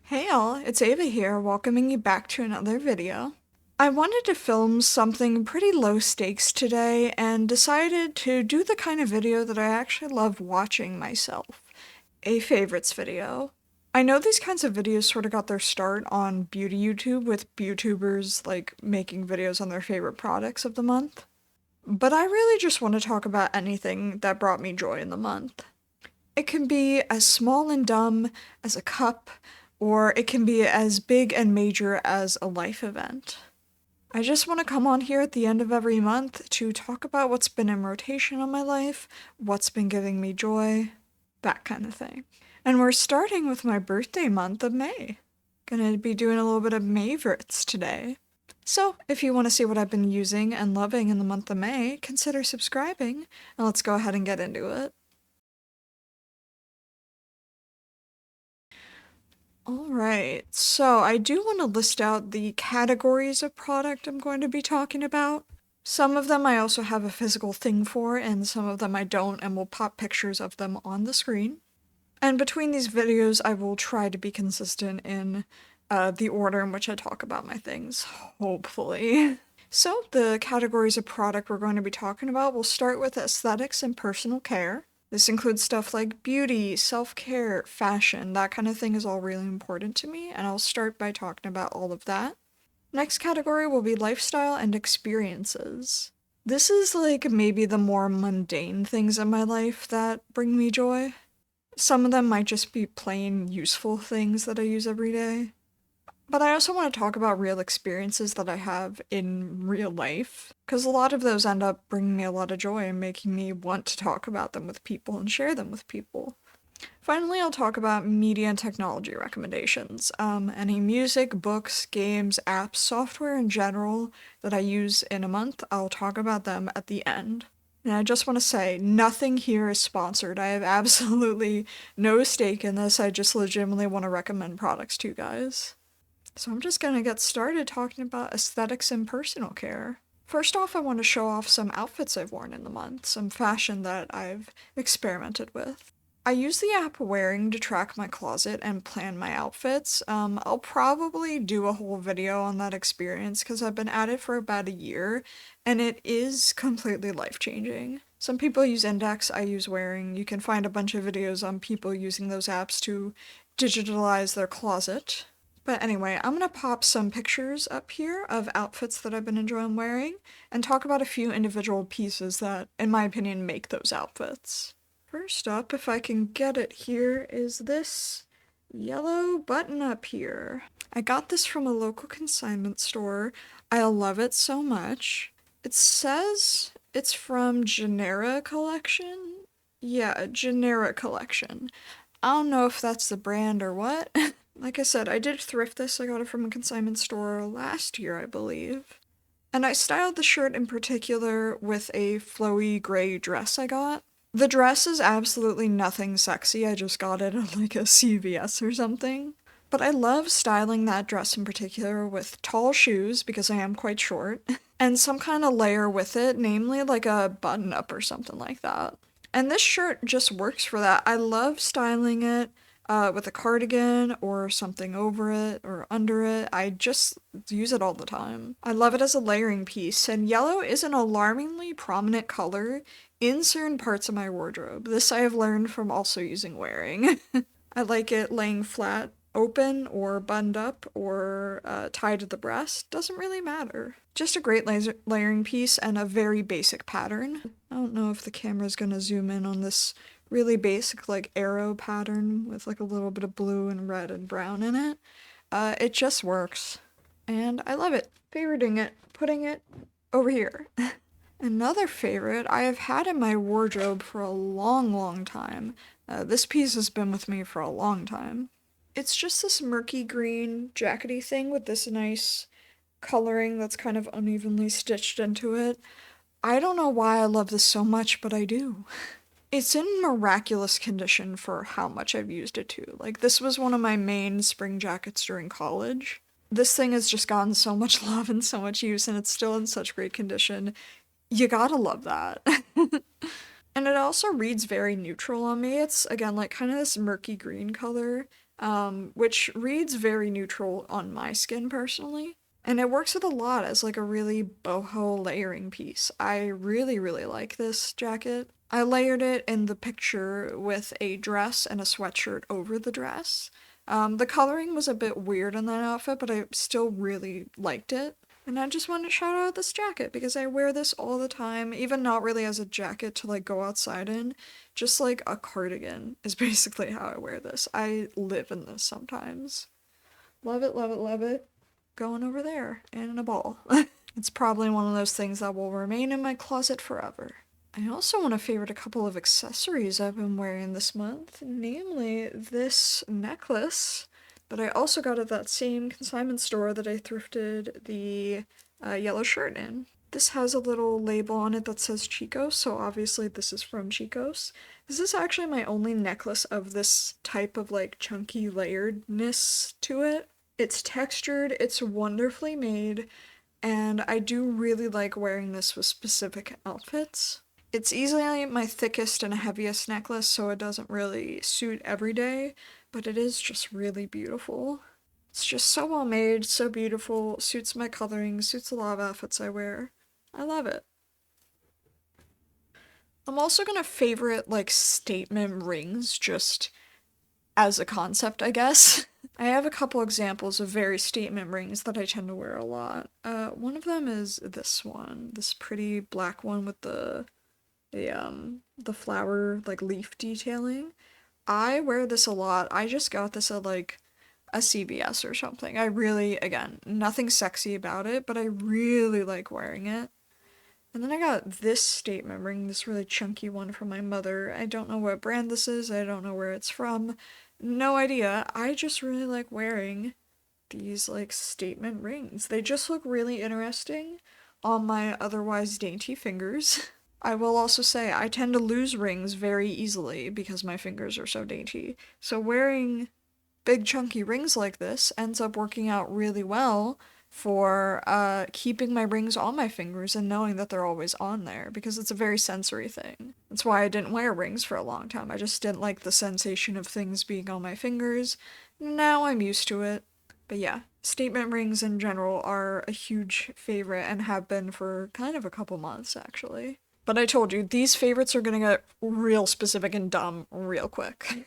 Hey all, it's Ava here, welcoming you back to another video. I wanted to film something pretty low stakes today and decided to do the kind of video that I actually love watching myself. A favorites video. I know these kinds of videos sort of got their start on beauty YouTube with YouTubers like making videos on their favorite products of the month. But I really just want to talk about anything that brought me joy in the month. It can be as small and dumb as a cup, or it can be as big and major as a life event. I just want to come on here at the end of every month to talk about what's been in rotation on my life, what's been giving me joy, that kind of thing. And we're starting with my birthday month of May. Gonna be doing a little bit of favorites today. So, if you want to see what I've been using and loving in the month of May, consider subscribing, and let's go ahead and get into it. Alright, so I do want to list out the categories of product I'm going to be talking about. Some of them I also have a physical thing for, and some of them I don't, and will pop pictures of them on the screen. And between these videos, I will try to be consistent in the order in which I talk about my things, hopefully. So, the categories of product we're going to be talking about will start with aesthetics and personal care. This includes stuff like beauty, self-care, fashion, that kind of thing is all really important to me, and I'll start by talking about all of that. Next category will be lifestyle and experiences. This is like maybe the more mundane things in my life that bring me joy. Some of them might just be plain useful things that I use every day. But I also want to talk about real experiences that I have in real life, because a lot of those end up bringing me a lot of joy and making me want to talk about them with people and share them with people. Finally, I'll talk about media and technology recommendations. Any music, books, games, apps, software in general that I use in a month, I'll talk about them at the end. And I just want to say, nothing here is sponsored. I have absolutely no stake in this. I just legitimately want to recommend products to you guys. So I'm just gonna get started talking about aesthetics and personal care. First off, I want to show off some outfits I've worn in the month, some fashion that I've experimented with. I use the app Wearing to track my closet and plan my outfits. I'll probably do a whole video on that experience because I've been at it for about a year, and it is completely life-changing. Some people use Index, I use Wearing. You can find a bunch of videos on people using those apps to digitalize their closet. But anyway, I'm gonna pop some pictures up here of outfits that I've been enjoying wearing and talk about a few individual pieces that, in my opinion, make those outfits. First up, if I can get it here, is this yellow button up here. I got this from a local consignment store. I love it so much. It says it's from Genera Collection. Yeah, Genera Collection. I don't know if that's the brand or what. Like I said, I did thrift this. I got it from a consignment store last year, I believe. And I styled the shirt in particular with a flowy gray dress I got. The dress is absolutely nothing sexy. I just got it at like a CVS or something. But I love styling that dress in particular with tall shoes because I am quite short, and some kind of layer with it, namely like a button up or something like that. And this shirt just works for that. I love styling it with a cardigan or something over it or under it. I just use it all the time. I love it as a layering piece, and yellow is an alarmingly prominent color in certain parts of my wardrobe. This I have learned from also using Wearing. I like it laying flat, open, or buttoned up, or tied to the breast. Doesn't really matter. Just a great layering piece and a very basic pattern. I don't know if the camera's gonna zoom in on this really basic like arrow pattern with like a little bit of blue and red and brown in it. It just works. And I love it. Favoriting it. Putting it over here. Another favorite I have had in my wardrobe for a long, long time. This piece has been with me for a long time. It's just this murky green jackety thing with this nice coloring that's kind of unevenly stitched into it. I don't know why I love this so much, but I do. It's in miraculous condition for how much I've used it too. Like, this was one of my main spring jackets during college. This thing has just gotten so much love and so much use, and it's still in such great condition. You gotta love that. And it also reads very neutral on me. It's, again, like kind of this murky green color. which reads very neutral on my skin personally. And it works with a lot as like a really boho layering piece. I really, really like this jacket. I layered it in the picture with a dress and a sweatshirt over the dress. The coloring was a bit weird in that outfit, but I still really liked it. And I just want to shout out this jacket because I wear this all the time, even not really as a jacket to like go outside in, just like a cardigan is basically how I wear this. I live in this sometimes. Love it, love it, love it. Going over there and in a ball. It's probably one of those things that will remain in my closet forever. I also want to favorite a couple of accessories I've been wearing this month, namely this necklace that I also got at that same consignment store that I thrifted the yellow shirt in. This has a little label on it that says Chico's, so obviously this is from Chico's. This is actually my only necklace of this type of like chunky layeredness to it. It's textured, it's wonderfully made, and I do really like wearing this with specific outfits. It's easily my thickest and heaviest necklace, so it doesn't really suit every day, but it is just really beautiful. It's just so well made, so beautiful, suits my coloring, suits a lot of outfits I wear. I love it. I'm also gonna favorite like statement rings just as a concept, I guess. I have a couple examples of very statement rings that I tend to wear a lot. One of them is this one, this pretty black one with the flower like leaf detailing. I wear this a lot. I just got this at like a CVS or something. I really, again, nothing sexy about it, but I really like wearing it. And then I got this statement ring, this really chunky one from my mother. I don't know what brand this is. I don't know where it's from. No idea. I just really like wearing these like statement rings. They just look really interesting on my otherwise dainty fingers. I will also say I tend to lose rings very easily because my fingers are so dainty. So wearing big chunky rings like this ends up working out really well for keeping my rings on my fingers and knowing that they're always on there because it's a very sensory thing. That's why I didn't wear rings for a long time. I just didn't like the sensation of things being on my fingers. Now I'm used to it. But yeah, statement rings in general are a huge favorite and have been for kind of a couple months actually. But I told you, these favorites are gonna get real specific and dumb real quick.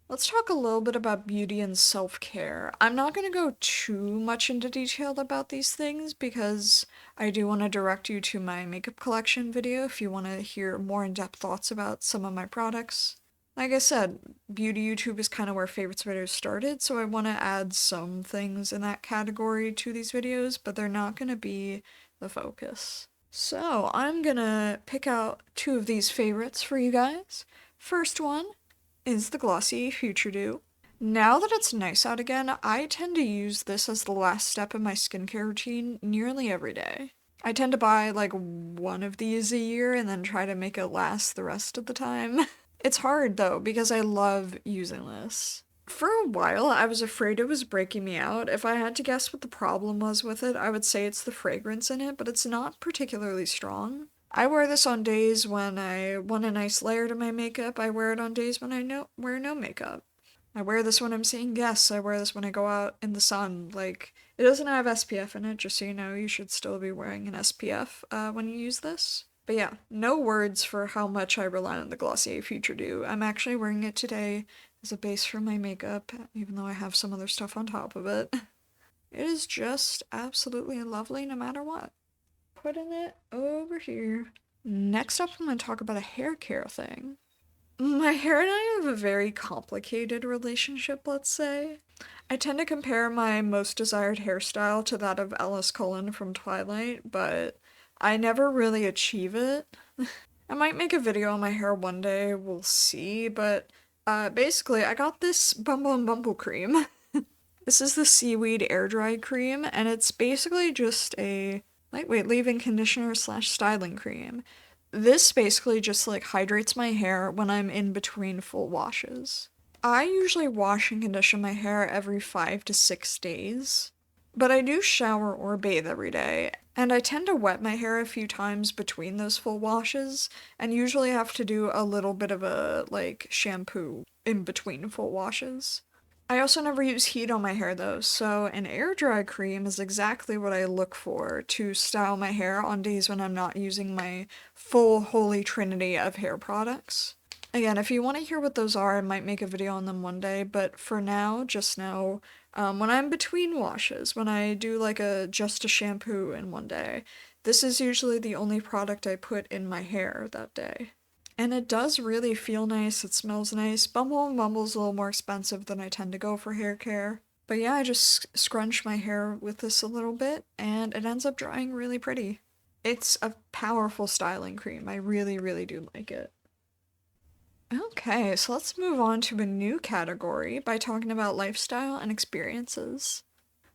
Let's talk a little bit about beauty and self-care. I'm not going to go too much into detail about these things because I do want to direct you to my makeup collection video if you want to hear more in-depth thoughts about some of my products. Like I said, beauty YouTube is kind of where favorites videos started, so I want to add some things in that category to these videos, but they're not going to be the focus. So I'm going to pick out two of these favorites for you guys. First one is the Glossier Future Dew. Now that it's nice out again, I tend to use this as the last step in my skincare routine nearly every day. I tend to buy like one of these a year and then try to make it last the rest of the time. It's hard though because I love using this. For a while, I was afraid it was breaking me out. If I had to guess what the problem was with it, I would say it's the fragrance in it, but it's not particularly strong. I wear this on days when I want a nice layer to my makeup. I wear it on days when I wear no makeup. I wear this when I'm seeing guests. I wear this when I go out in the sun. Like, it doesn't have SPF in it, just so you know. You should still be wearing an SPF when you use this. But yeah, no words for how much I rely on the Glossier Future Dew. I'm actually wearing it today as a base for my makeup, even though I have some other stuff on top of it. It is just absolutely lovely no matter what. Putting it over here. Next up, I'm going to talk about a hair care thing. My hair and I have a very complicated relationship, let's say. I tend to compare my most desired hairstyle to that of Alice Cullen from Twilight, but I never really achieve it. I might make a video on my hair one day, we'll see, but basically I got this Bumble and Bumble cream. This is the Seaweed Air Dry Cream, and it's basically just a lightweight leave-in conditioner / styling cream. This basically just like hydrates my hair when I'm in between full washes. I usually wash and condition my hair every 5 to 6 days, but I do shower or bathe every day, and I tend to wet my hair a few times between those full washes, and usually have to do a little bit of a like shampoo in between full washes. I also never use heat on my hair though, so an air dry cream is exactly what I look for to style my hair on days when I'm not using my full holy trinity of hair products. Again, if you want to hear what those are, I might make a video on them one day, but for now, just know, when I'm between washes, when I do like just a shampoo in one day, this is usually the only product I put in my hair that day. And it does really feel nice, it smells nice. Bumble and Bumble's a little more expensive than I tend to go for hair care. But yeah, I just scrunch my hair with this a little bit, and it ends up drying really pretty. It's a powerful styling cream. I really, really do like it. Okay, so let's move on to a new category by talking about lifestyle and experiences.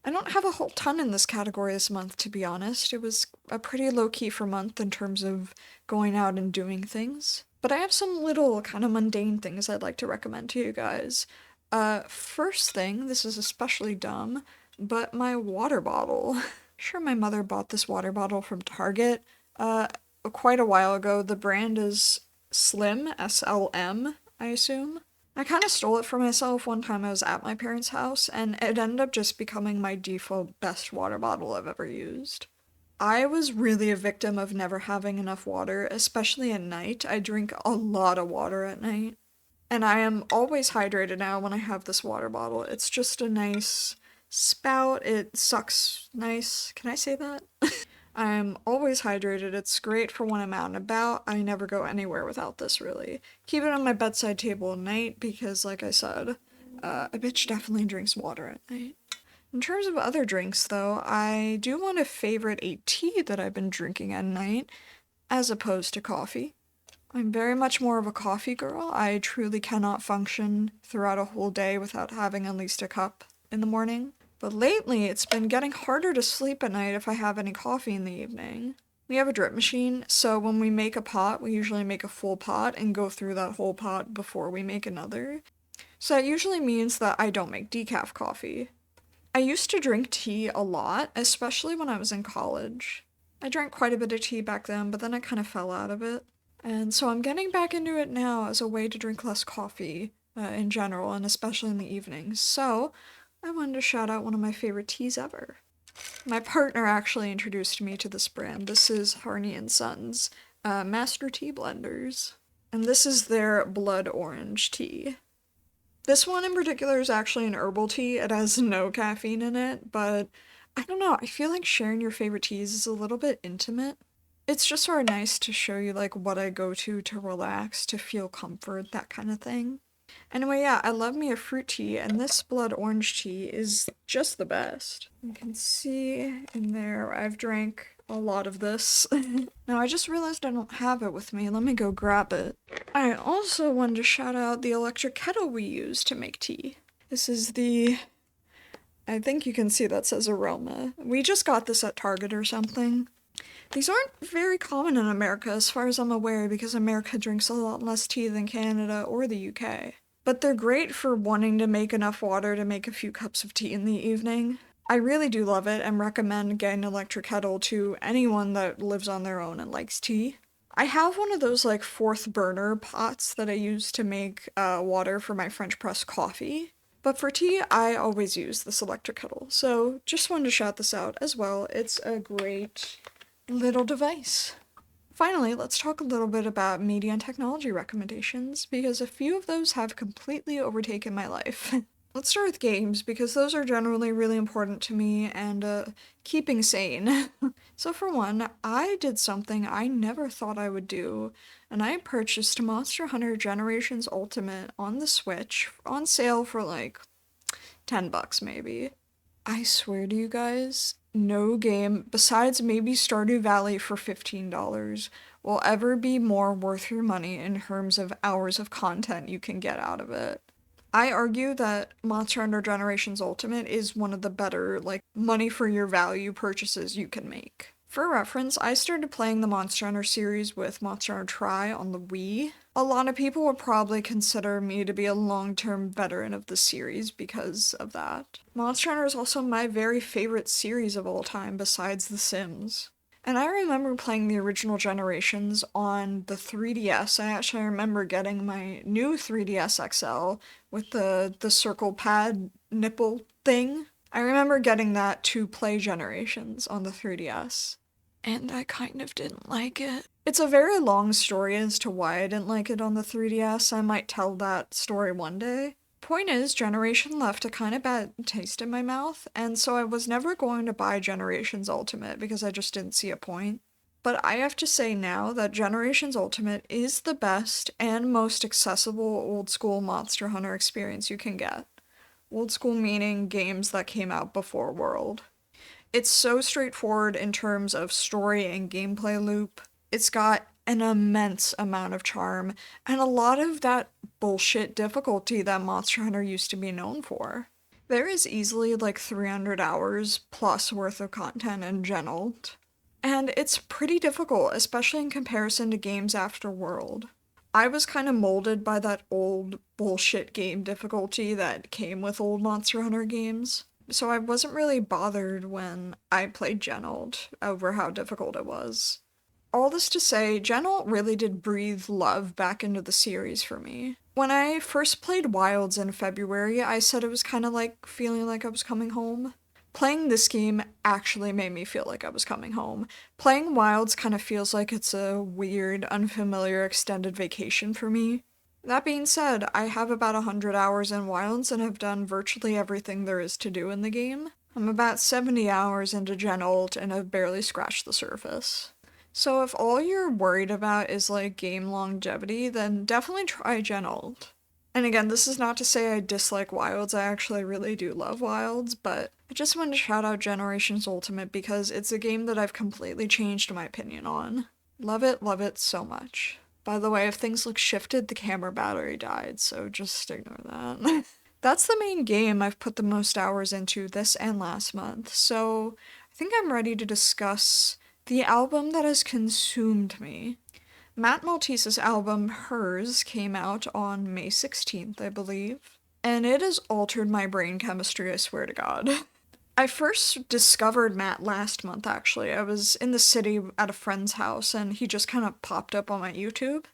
I don't have a whole ton in this category this month, to be honest. It was a pretty low-key for month in terms of going out and doing things. But I have some little kind of mundane things I'd like to recommend to you guys. First thing, this is especially dumb, but my water bottle. Sure, my mother bought this water bottle from Target, quite a while ago. The brand is Slim, SLM, I assume. I kind of stole it for myself one time I was at my parents' house, and it ended up just becoming my default best water bottle I've ever used. I was really a victim of never having enough water, especially at night. I drink a lot of water at night. And I am always hydrated now when I have this water bottle. It's just a nice spout. It sucks nice. Can I say that? I'm always hydrated. It's great for when I'm out and about. I never go anywhere without this, really. Keep it on my bedside table at night because, like I said, a bitch definitely drinks water at night. In terms of other drinks, though, I do want to favorite a tea that I've been drinking at night, as opposed to coffee. I'm very much more of a coffee girl. I truly cannot function throughout a whole day without having at least a cup in the morning. But lately, it's been getting harder to sleep at night if I have any coffee in the evening. We have a drip machine, so when we make a pot, we usually make a full pot and go through that whole pot before we make another. So that usually means that I don't make decaf coffee. I used to drink tea a lot, especially when I was in college. I drank quite a bit of tea back then, but then I kind of fell out of it. And so I'm getting back into it now as a way to drink less coffee in general, and especially in the evenings. So I wanted to shout out one of my favorite teas ever. My partner actually introduced me to this brand. This is Harney and Sons Master Tea Blenders. And this is their blood orange tea. This one in particular is actually an herbal tea. It has no caffeine in it, but I don't know, I feel like sharing your favorite teas is a little bit intimate. It's just sort of nice to show you like what I go to relax, to feel comfort, that kind of thing. Anyway, yeah, I love me a fruit tea, and this blood orange tea is just the best. You can see in there I've drank a lot of this. Now, I just realized I don't have it with me. Let me go grab it. I also wanted to shout out the electric kettle we use to make tea. This is I think you can see that says Aroma. We just got this at Target or something. These aren't very common in America, as far as I'm aware, because America drinks a lot less tea than Canada or the UK. But they're great for wanting to make enough water to make a few cups of tea in the evening. I really do love it and recommend getting an electric kettle to anyone that lives on their own and likes tea. I have one of those like fourth burner pots that I use to make water for my French press coffee. But for tea, I always use this electric kettle. So just wanted to shout this out as well. It's a great little device. Finally, let's talk a little bit about media and technology recommendations, because a few of those have completely overtaken my life. Let's start with games, because those are generally really important to me and keeping sane. So for one, I did something I never thought I would do, and I purchased Monster Hunter Generations Ultimate on the Switch on sale for like $10 maybe. I swear to you guys, no game, besides maybe Stardew Valley for $15, will ever be more worth your money in terms of hours of content you can get out of it. I argue that Monster Hunter Generations Ultimate is one of the better, like, money for your value purchases you can make. For reference, I started playing the Monster Hunter series with Monster Hunter Tri on the Wii. A lot of people would probably consider me to be a long-term veteran of the series because of that. Monster Hunter is also my very favorite series of all time besides The Sims. And I remember playing the original generations on the 3DS. I actually remember getting my new 3DS XL with the circle pad nipple thing. I remember getting that to play Generations on the 3DS. And I kind of didn't like it. It's a very long story as to why I didn't like it on the 3DS. I might tell that story one day. Point is, Generation left a kind of bad taste in my mouth, and so I was never going to buy Generations Ultimate because I just didn't see a point. But I have to say now that Generations Ultimate is the best and most accessible old school Monster Hunter experience you can get. Old school meaning games that came out before World. It's so straightforward in terms of story and gameplay loop. It's got an immense amount of charm, and a lot of that bullshit difficulty that Monster Hunter used to be known for. There is easily like 300 hours plus worth of content in Gen Ult, and it's pretty difficult, especially in comparison to games after World. I was kind of molded by that old bullshit game difficulty that came with old Monster Hunter games, so I wasn't really bothered when I played Gen Ult over how difficult it was. All this to say, Gen Ult really did breathe love back into the series for me. When I first played Wilds in February, I said it was kind of like feeling like I was coming home. Playing this game actually made me feel like I was coming home. Playing Wilds kind of feels like it's a weird, unfamiliar extended vacation for me. That being said, I have about 100 hours in Wilds and have done virtually everything there is to do in the game. I'm about 70 hours into Gen Ult and have barely scratched the surface. So if all you're worried about is like game longevity, then definitely try Gen Ult. And again, this is not to say I dislike Wilds, I actually really do love Wilds, but I just wanted to shout out Generations Ultimate because it's a game that I've completely changed my opinion on. Love it so much. By the way, if things look shifted, the camera battery died, so just ignore that. That's the main game I've put the most hours into this and last month, so I think I'm ready to discuss the album that has consumed me. Matt Maltese's album, Hers, came out on May 16th, I believe, and it has altered my brain chemistry, I swear to God. I first discovered Matt last month, actually. I was in the city at a friend's house, and he just kind of popped up on my YouTube.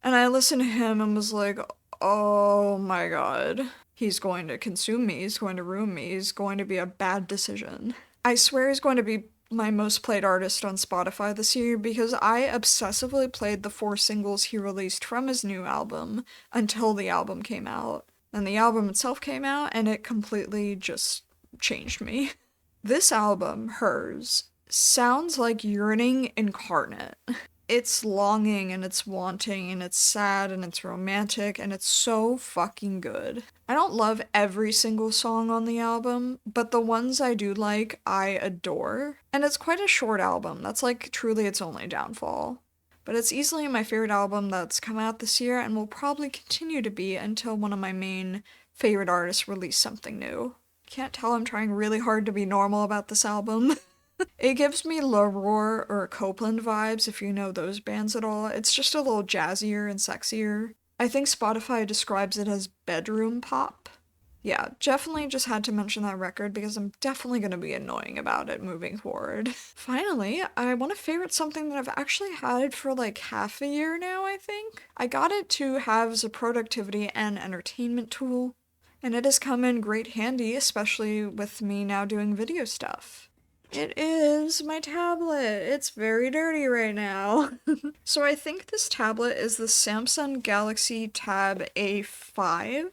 And I listened to him and was like, oh my god. He's going to consume me, he's going to ruin me, he's going to be a bad decision. I swear he's going to be my most played artist on Spotify this year because I obsessively played the 4 singles he released from his new album until the album came out. And the album itself came out and it completely just changed me. This album, Hers, sounds like yearning incarnate. It's longing and it's wanting and it's sad and it's romantic and it's so fucking good. I don't love every single song on the album, but the ones I do like, I adore. And it's quite a short album. That's like truly its only downfall. But it's easily my favorite album that's come out this year and will probably continue to be until one of my main favorite artists release something new. Can't tell I'm trying really hard to be normal about this album. It gives me L'Aurore or Copeland vibes, if you know those bands at all. It's just a little jazzier and sexier. I think Spotify describes it as bedroom pop. Yeah, definitely just had to mention that record because I'm definitely going to be annoying about it moving forward. Finally, I want to favorite something that I've actually had for like half a year now, I think. I got it to have as a productivity and entertainment tool, and it has come in great handy, especially with me now doing video stuff. It is my tablet. It's very dirty right now. So I think this tablet is the Samsung Galaxy Tab A5.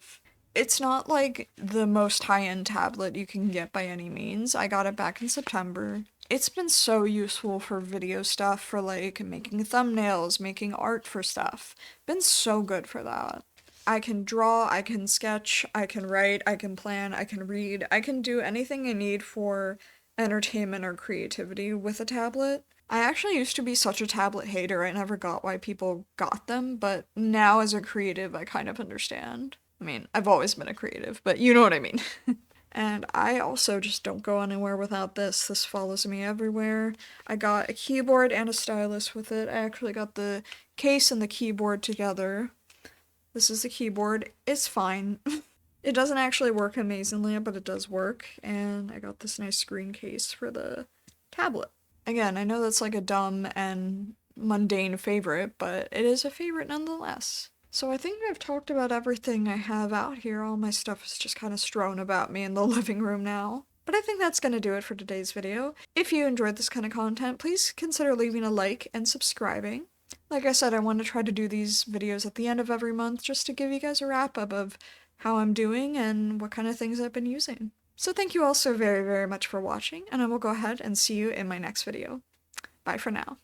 It's not like the most high-end tablet you can get by any means. I got it back in September. It's been so useful for video stuff, for like making thumbnails, making art for stuff. Been so good for that. I can draw, I can sketch, I can write, I can plan, I can read, I can do anything I need for entertainment or creativity with a tablet. I actually used to be such a tablet hater, I never got why people got them, but now as a creative, I kind of understand. I mean, I've always been a creative, but you know what I mean. And I also just don't go anywhere without this. This follows me everywhere. I got a keyboard and a stylus with it. I actually got the case and the keyboard together. This is the keyboard. It's fine. It doesn't actually work amazingly, but it does work. And I got this nice screen case for the tablet. Again, I know that's like a dumb and mundane favorite, but it is a favorite nonetheless. So I think I've talked about everything I have out here. All my stuff is just kind of strewn about me in the living room now. But I think that's going to do it for today's video. If you enjoyed this kind of content, please consider leaving a like and subscribing. Like I said, I want to try to do these videos at the end of every month just to give you guys a wrap-up of how I'm doing and what kind of things I've been using. So thank you all so very, very much for watching, and I will go ahead and see you in my next video. Bye for now.